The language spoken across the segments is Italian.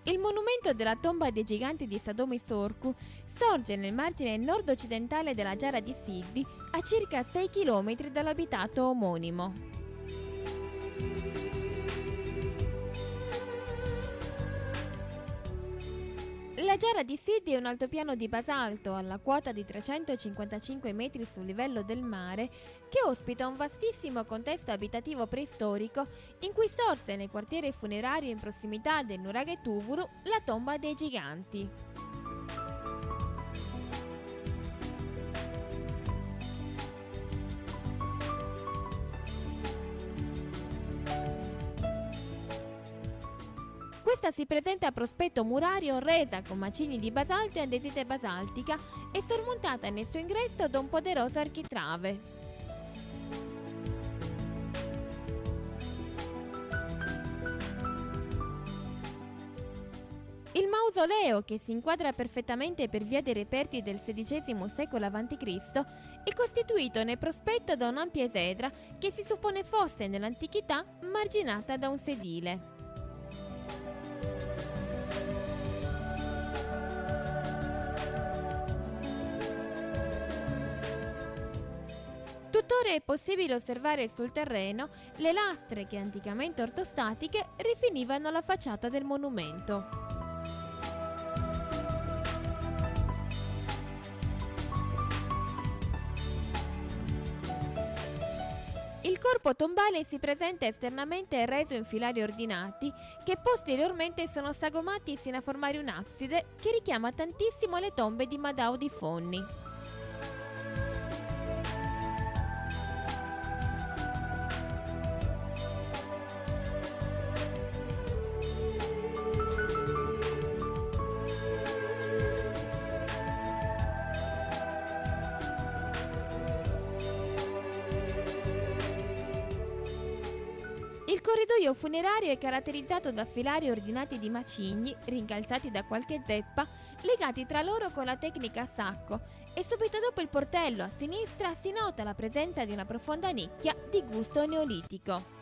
Il monumento della tomba dei giganti di Sadomi Sorku sorge nel margine nord-occidentale della Giara di Siddi, a circa 6 km dall'abitato omonimo. La Giara di Siddi è un altopiano di basalto alla quota di 355 metri sul livello del mare che ospita un vastissimo contesto abitativo preistorico in cui sorse nel quartiere funerario in prossimità del nuraghe Tuvuru la tomba dei giganti. Questa si presenta a prospetto murario resa con macigni di basalto e andesite basaltica e sormontata nel suo ingresso da un poderoso architrave. Il mausoleo, che si inquadra perfettamente per via dei reperti del XVI secolo a.C., è costituito nel prospetto da un'ampia esedra che si suppone fosse nell'antichità marginata da un sedile. Tuttora è possibile osservare sul terreno le lastre che, anticamente ortostatiche, rifinivano la facciata del monumento. Il corpo tombale si presenta esternamente reso in filari ordinati che posteriormente sono sagomati sino a formare un'abside che richiama tantissimo le tombe di Madao di Fonni. Il corridoio funerario è caratterizzato da filari ordinati di macigni, rincalzati da qualche zeppa, legati tra loro con la tecnica a sacco, e subito dopo il portello a sinistra si nota la presenza di una profonda nicchia di gusto neolitico.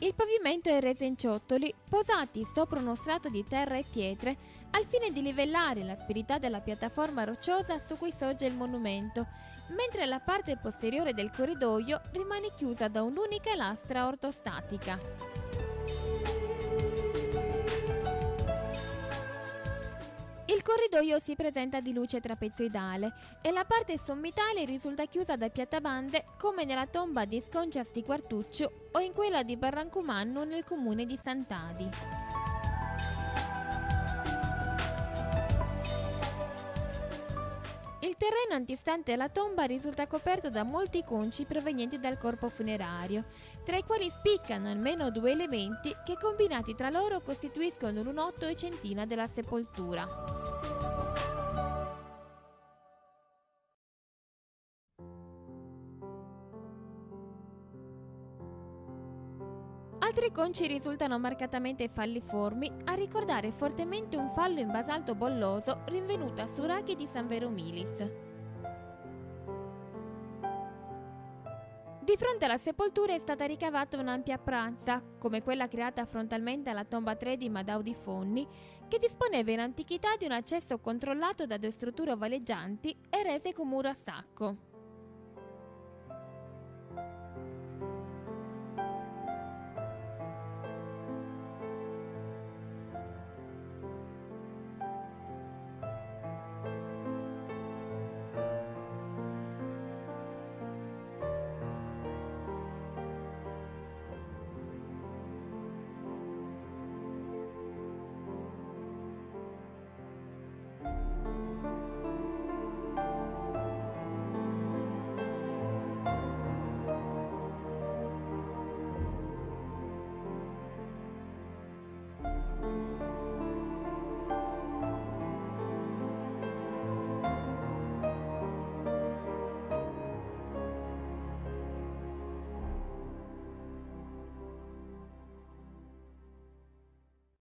Il pavimento è reso in ciottoli, posati sopra uno strato di terra e pietre, al fine di livellare l'asperità della piattaforma rocciosa su cui sorge il monumento, mentre la parte posteriore del corridoio rimane chiusa da un'unica lastra ortostatica. Il corridoio si presenta di luce trapezoidale e la parte sommitale risulta chiusa da piattabande come nella tomba di Sconcias di Quartuccio o in quella di Barrancumannu nel comune di Sant'Adi. Il terreno antistante la tomba risulta coperto da molti conci provenienti dal corpo funerario, tra i quali spiccano almeno due elementi che combinati tra loro costituiscono l'unotto e centina della sepoltura. Altri conci risultano marcatamente falliformi, a ricordare fortemente un fallo in basalto bolloso rinvenuto a Surachi di San Veromilis. Di fronte alla sepoltura è stata ricavata un'ampia pranza, come quella creata frontalmente alla tomba 3 di Madao di Fonni, che disponeva in antichità di un accesso controllato da due strutture ovaleggianti e rese con muro a sacco.